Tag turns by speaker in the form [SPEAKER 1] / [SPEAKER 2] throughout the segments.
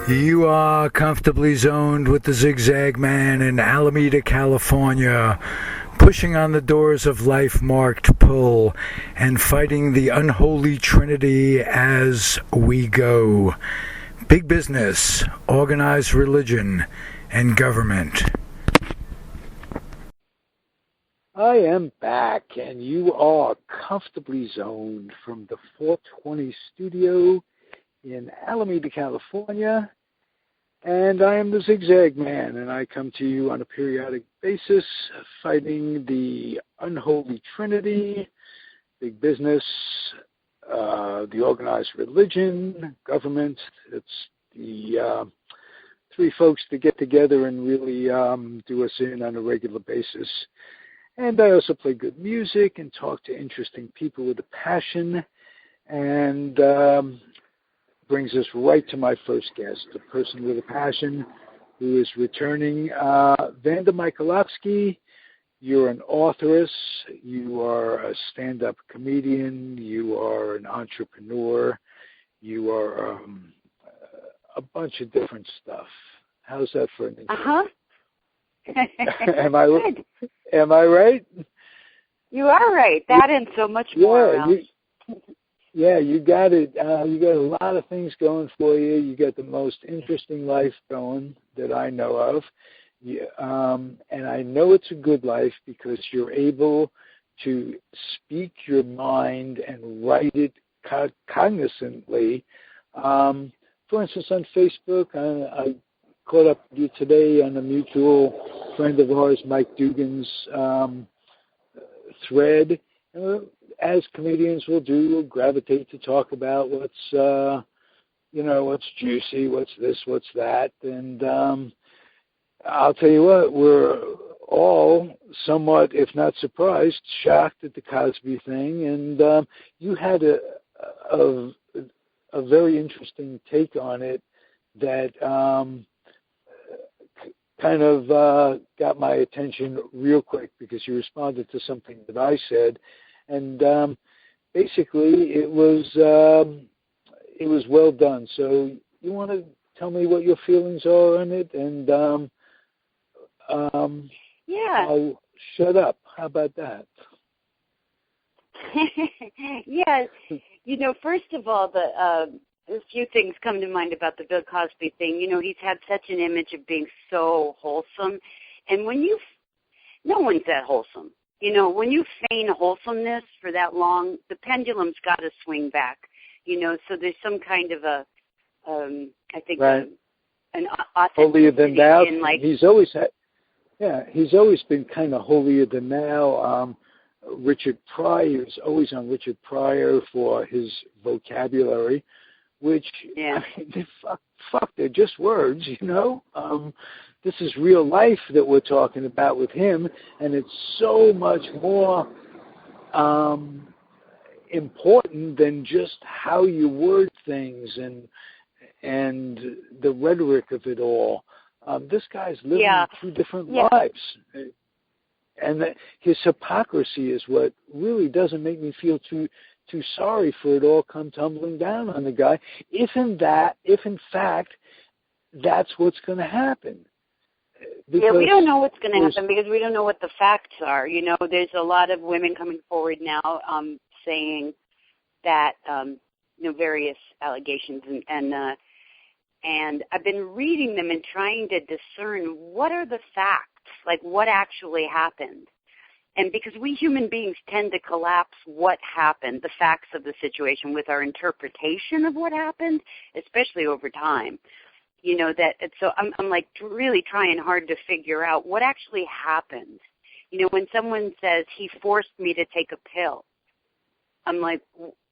[SPEAKER 1] You are comfortably zoned with the Zigzag Man in Alameda, California, pushing on the doors of life marked pull and fighting the unholy trinity as we go. Big business, organized religion, and government.
[SPEAKER 2] I am back, and you are comfortably zoned from the 420 studio in Alameda, California. And I am the Zigzag Man, and I come to you on a periodic basis, fighting the unholy trinity, big business, the organized religion, government. It's the three folks that get together and really do us in on a regular basis. And I also play good music and talk to interesting people with a passion, and brings us right to my first guest, a person with a passion who is returning. Vanda Mikolosky, you're an authoress, you are a stand-up comedian, you are an entrepreneur, you are a bunch of different stuff. How's that for an intro? Am I right?
[SPEAKER 3] You are right. That and so much more.
[SPEAKER 2] Yeah, you got it. You got a lot of things going for you. You got the most interesting life going that I know of. And I know it's a good life because you're able to speak your mind and write it cognizantly. For instance, on Facebook, I caught up with you today on a mutual friend of ours, Mike Dugan's thread. As comedians will do, we'll gravitate to talk about what's juicy, what's this, what's that. And I'll tell you what, we're all somewhat, if not surprised, shocked at the Cosby thing. And you had a very interesting take on it that kind of got my attention real quick because you responded to something that I said. And basically, it was well done. So you want to tell me what your feelings are on it, and I'll shut up. How about that?
[SPEAKER 3] Yes. First of all, a few things come to mind about the Bill Cosby thing. He's had such an image of being so wholesome, and no one's that wholesome. When you feign wholesomeness for that long, the pendulum's got to swing back, so there's some kind of I think,
[SPEAKER 2] right.
[SPEAKER 3] An authenticity.
[SPEAKER 2] Holier than thou. He's always been kind of holier than thou. Richard Pryor is always on Richard Pryor for his vocabulary, which,
[SPEAKER 3] yeah.
[SPEAKER 2] They're just words, This is real life that we're talking about with him, and it's so much more important than just how you word things and the rhetoric of it all. This guy's living two different lives, and his hypocrisy is what really doesn't make me feel too sorry for it all come tumbling down on the guy. If in fact that's what's going to happen. Because
[SPEAKER 3] we don't know what's going to happen because we don't know what the facts are. There's a lot of women coming forward now saying that various allegations and I've been reading them and trying to discern what are the facts, like what actually happened. And because we human beings tend to collapse what happened, the facts of the situation, with our interpretation of what happened, especially over time. So I'm like really trying hard to figure out what actually happened. When someone says he forced me to take a pill, I'm like,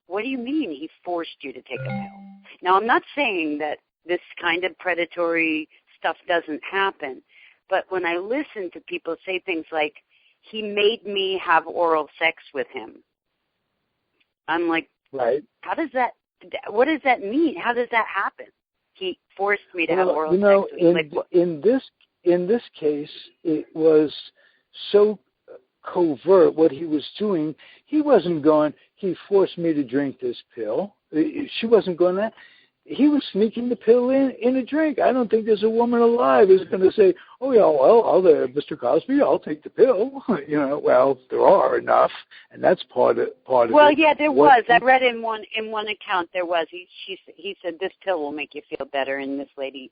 [SPEAKER 3] what do you mean he forced you to take a pill? Now, I'm not saying that this kind of predatory stuff doesn't happen, but when I listen to people say things like, he made me have oral sex with him, I'm like,
[SPEAKER 2] right.
[SPEAKER 3] what does that mean? How does that happen? He forced me to have oral sex.
[SPEAKER 2] In this case, it was so covert what he was doing. He wasn't going, he forced me to drink this pill. She wasn't going that. He was sneaking the pill in a drink. I don't think there's a woman alive who's going to say, "Oh yeah, well, Mr. Cosby, I'll take the pill." Well, there are enough, and that's part of it.
[SPEAKER 3] Well, yeah, there was. I read in one account there was. He said this pill will make you feel better, and this lady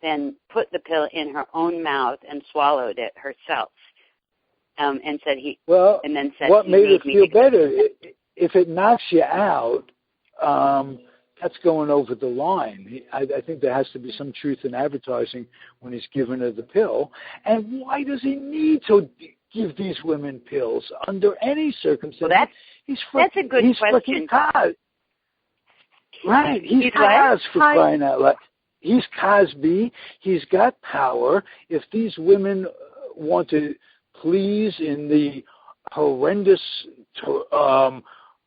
[SPEAKER 3] then put the pill in her own mouth and swallowed it herself, and said he. Well, and then said
[SPEAKER 2] what made it feel better? If it knocks you out. That's going over the line. I think there has to be some truth in advertising when he's giving her the pill. And why does he need to give these women pills under any circumstance?
[SPEAKER 3] Well, that's a good question.
[SPEAKER 2] Right. He's Cos for crying out loud. He's Cosby. He's got power. If these women want to please in the horrendous,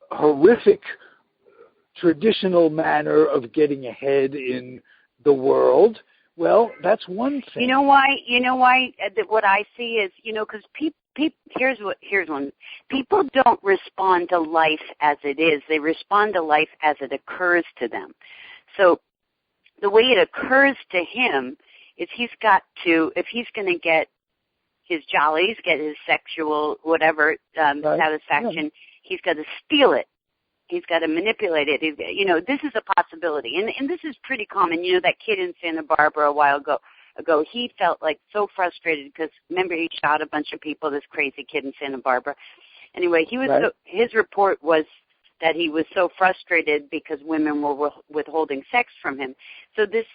[SPEAKER 2] horrific traditional manner of getting ahead in the world, well, that's one thing.
[SPEAKER 3] You know why? What I see is, because here's one. People don't respond to life as it is. They respond to life as it occurs to them. So the way it occurs to him is he's got to, if he's going to get his jollies, get his sexual whatever satisfaction, he's got to steal it. He's got to manipulate it. This is a possibility. And this is pretty common. That kid in Santa Barbara a while ago, he felt like so frustrated because, remember, he shot a bunch of people, this crazy kid in Santa Barbara. Anyway, his report was that he was so frustrated because women were withholding sex from him. So this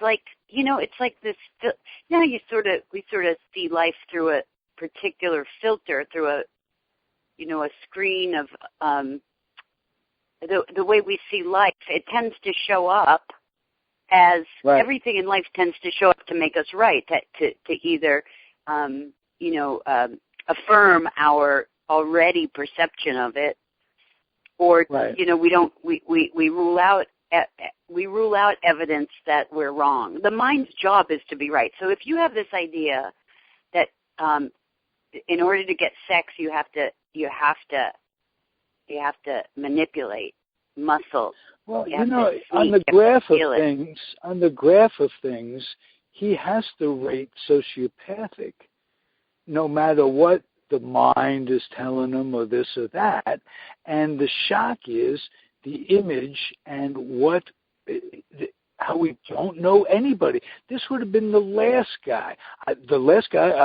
[SPEAKER 3] like, it's like this, we sort of see life through a particular filter, through a screen of, the way we see life, it tends to show up as everything in life tends to show up to make us right, to either, affirm our already perception of it, or we rule out evidence that we're wrong. The mind's job is to be right. So if you have this idea that in order to get sex, you have to manipulate muscles.
[SPEAKER 2] Well, on the graph of things, he has to rate sociopathic, no matter what the mind is telling him or this or that. And the shock is the image and how we don't know anybody. This would have been the last guy. I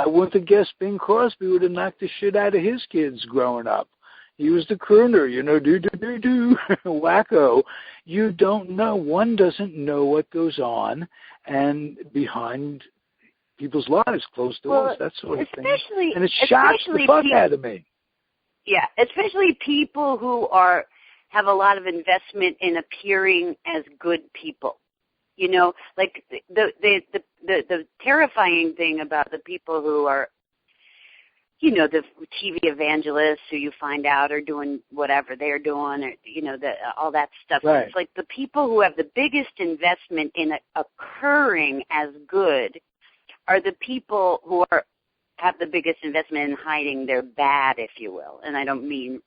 [SPEAKER 2] wouldn't have guessed Bing Crosby would have knocked the shit out of his kids growing up. He was the crooner, do, wacko. You don't know. One doesn't know what goes on and behind people's lives, closed doors, that sort of thing. And it shocks the fuck out of me.
[SPEAKER 3] Yeah, especially people who have a lot of investment in appearing as good people. Like the terrifying thing about the people who are, the TV evangelists who you find out are doing whatever they're doing, or, all that stuff.
[SPEAKER 2] Right.
[SPEAKER 3] It's like the people who have the biggest investment in occurring as good are the people who have the biggest investment in hiding their bad, if you will. And I don't mean,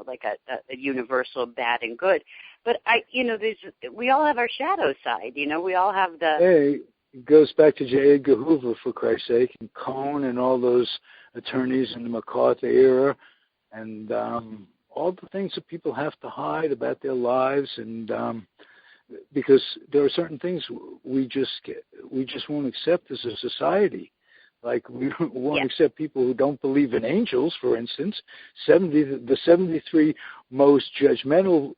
[SPEAKER 3] like a universal bad and good. But we all have our shadow side, we all have the...
[SPEAKER 2] Hey, it goes back to J. Edgar Hoover, for Christ's sake, and Cohn and all those attorneys in the MacArthur era, and all the things that people have to hide about their lives, and because there are certain things we just won't accept as a society. Like we won't accept people who don't believe in angels, for instance. The 73 most judgmental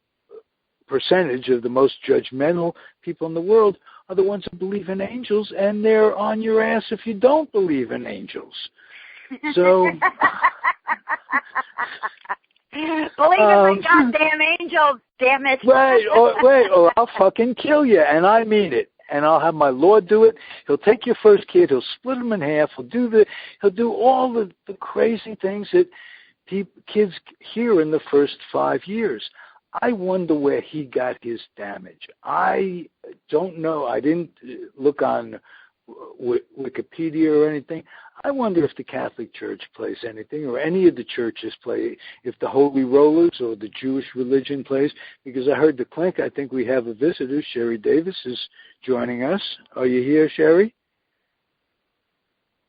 [SPEAKER 2] percentage of the most judgmental people in the world are the ones who believe in angels, and they're on your ass if you don't believe in angels. So
[SPEAKER 3] believe in the goddamn angels, damn it.
[SPEAKER 2] Right, or I'll fucking kill you, and I mean it. And I'll have my Lord do it. He'll take your first kid, he'll split him in half, he'll do all the crazy things that kids hear in the first 5 years. I wonder where he got his damage. I don't know. I didn't look on Wikipedia or anything. I wonder if the Catholic Church plays anything, or any of the churches play, if the Holy Rollers or the Jewish religion plays, because I heard the clink. I think we have a visitor. Sherry Davis is joining us. Are you here, Sherry?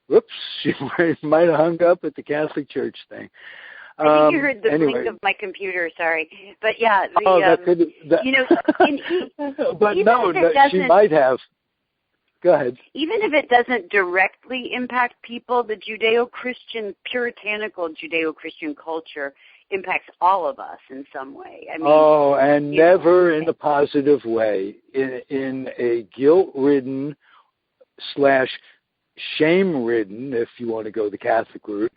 [SPEAKER 2] Whoops, she might have hung up at the Catholic Church thing.
[SPEAKER 3] I think you heard the blink of my computer, sorry. But yeah,
[SPEAKER 2] but no, she might have. Go ahead.
[SPEAKER 3] Even if it doesn't directly impact people, the Judeo-Christian, puritanical Judeo-Christian culture impacts all of us in some way. I mean,
[SPEAKER 2] and never in a positive way. In a guilt-ridden / shame-ridden, if you want to go the Catholic route,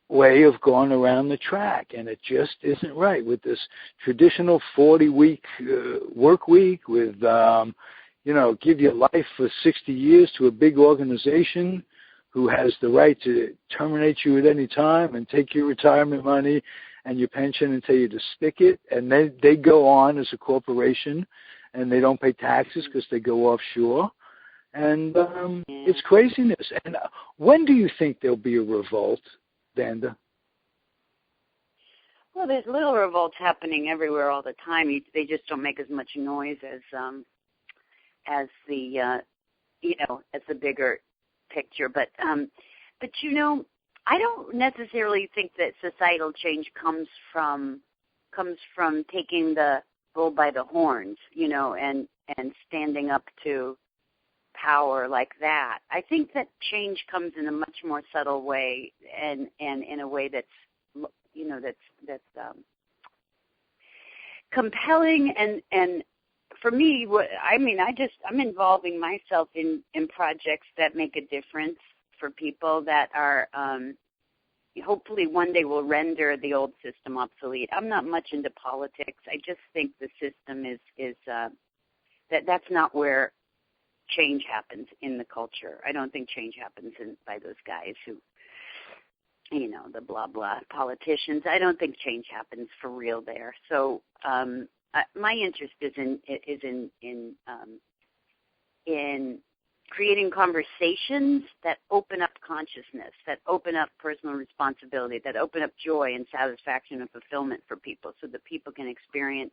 [SPEAKER 2] way of going around the track, and it just isn't right with this traditional 40-week work week with, give your life for 60 years to a big organization who has the right to terminate you at any time and take your retirement money and your pension and tell you to stick it, and then they go on as a corporation and they don't pay taxes because they go offshore. And it's craziness. And when do you think there'll be a revolt, Vanda?
[SPEAKER 3] Well, there's little revolts happening everywhere all the time. They just don't make as much noise as the as the bigger picture. But I don't necessarily think that societal change comes from taking the bull by the horns, and standing up to power like that. I think that change comes in a much more subtle way, and in a way that's compelling and for me, I'm involving myself in projects that make a difference for people that are hopefully one day will render the old system obsolete. I'm not much into politics. I just think the system is that's not where change happens in the culture. I don't think change happens by those guys who, the blah blah politicians. I don't think change happens for real there. So my interest is in creating conversations that open up consciousness, that open up personal responsibility, that open up joy and satisfaction and fulfillment for people, so that people can experience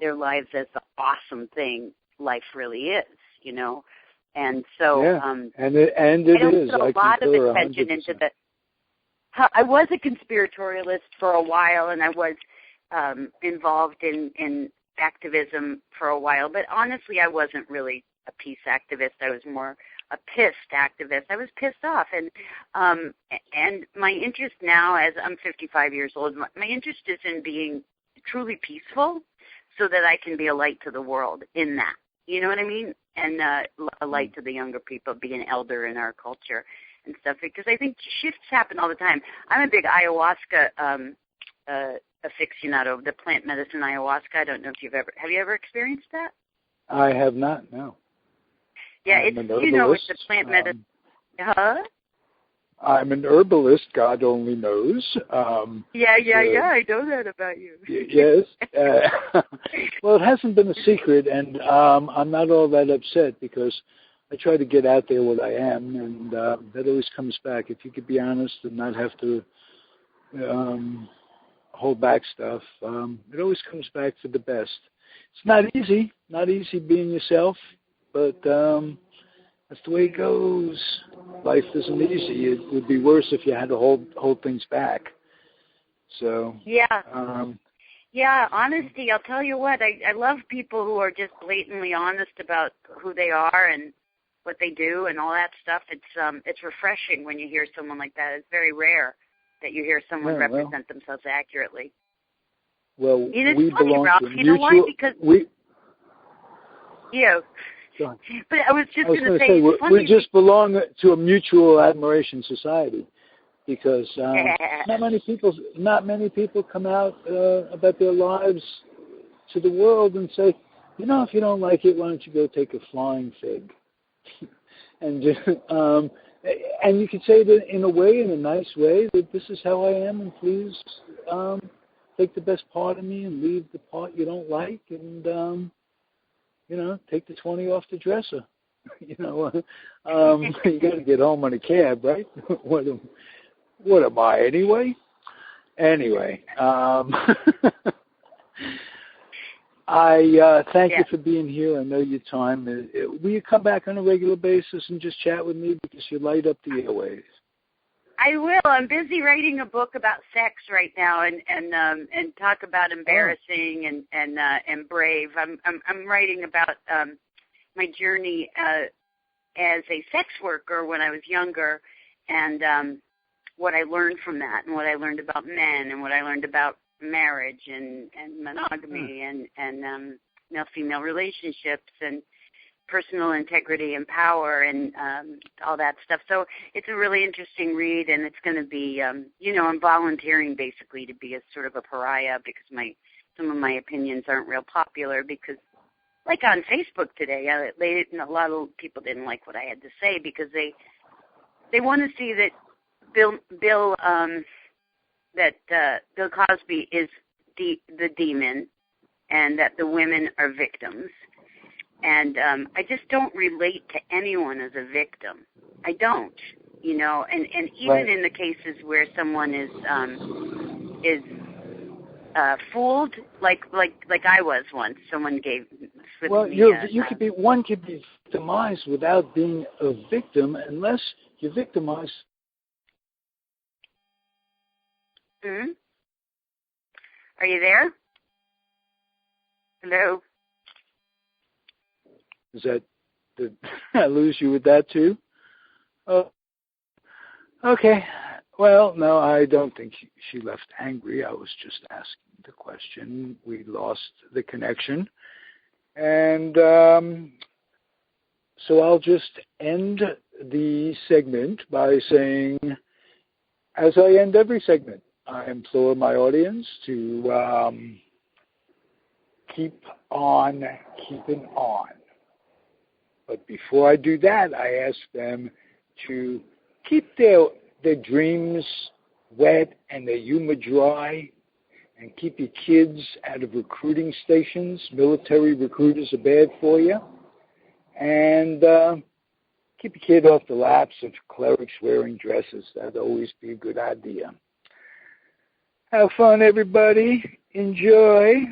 [SPEAKER 3] their lives as the awesome thing life really is, And so,
[SPEAKER 2] and it is.
[SPEAKER 3] I put a lot of attention 100%. Into the. I was a conspiratorialist for a while, and I was involved in activism for a while. But honestly, I wasn't really a peace activist. I was more a pissed activist. I was pissed off, and my interest now, as I'm 55 years old, my interest is in being truly peaceful, so that I can be a light to the world in that. You know what I mean? And a light to the younger people, be an elder in our culture and stuff, because I think shifts happen all the time. I'm a big ayahuasca aficionado, the plant medicine ayahuasca. I don't know if have you ever experienced that?
[SPEAKER 2] I have not, no.
[SPEAKER 3] Yeah, it's a plant medicine.
[SPEAKER 2] I'm an herbalist, God only knows.
[SPEAKER 3] Yeah, I know that about you.
[SPEAKER 2] Yes. Well, it hasn't been a secret, and I'm not all that upset because I try to get out there what I am, and that always comes back. If you could be honest and not have to hold back stuff, it always comes back for the best. It's not easy being yourself, but that's the way it goes. Life isn't easy. It would be worse if you had to hold things back. So
[SPEAKER 3] yeah, honesty. I'll tell you what. I love people who are just blatantly honest about who they are and what they do and all that stuff. It's refreshing when you hear someone like that. It's very rare that you hear someone represent themselves accurately.
[SPEAKER 2] Well, we
[SPEAKER 3] funny,
[SPEAKER 2] belong
[SPEAKER 3] Ralph,
[SPEAKER 2] to
[SPEAKER 3] you know why? Because but I was just going to say,
[SPEAKER 2] we just belong to a mutual admiration society, because not many people come out about their lives to the world and say, if you don't like it, why don't you go take a flying fig? And you could say that in a nice way, that this is how I am, and please take the best part of me and leave the part you don't like, and take the 20 off the dresser. You got to get home on a cab, right? What am I anyway? Anyway, I thank you for being here. I know your time. Will you come back on a regular basis and just chat with me, because you light up the airwaves?
[SPEAKER 3] I will. I'm busy writing a book about sex right now, and talk about embarrassing and brave. I'm writing about my journey as a sex worker when I was younger, and what I learned from that, and what I learned about men, and what I learned about marriage and monogamy and male-female relationships and personal integrity and power and all that stuff. So it's a really interesting read, and it's going to be, I'm volunteering basically to be a sort of a pariah, because some of my opinions aren't real popular, because like on Facebook today, a lot of people didn't like what I had to say, because they want to see that Bill Cosby is the demon, and that the women are victims. And I just don't relate to anyone as a victim. I don't, and even
[SPEAKER 2] right.
[SPEAKER 3] in the cases where someone is fooled, like I was once. Someone
[SPEAKER 2] one could be victimized without being a victim, unless you're victimized.
[SPEAKER 3] Hmm? Are you there? Hello?
[SPEAKER 2] Did I lose you with that too? Oh, okay. Well, no, I don't think she left angry. I was just asking the question. We lost the connection. And so I'll just end the segment by saying, as I end every segment, I implore my audience to keep on keeping on. But before I do that, I ask them to keep their dreams wet and their humor dry, and keep your kids out of recruiting stations. Military recruiters are bad for you. And keep your kid off the laps of clerics wearing dresses. That'd always be a good idea. Have fun, everybody. Enjoy.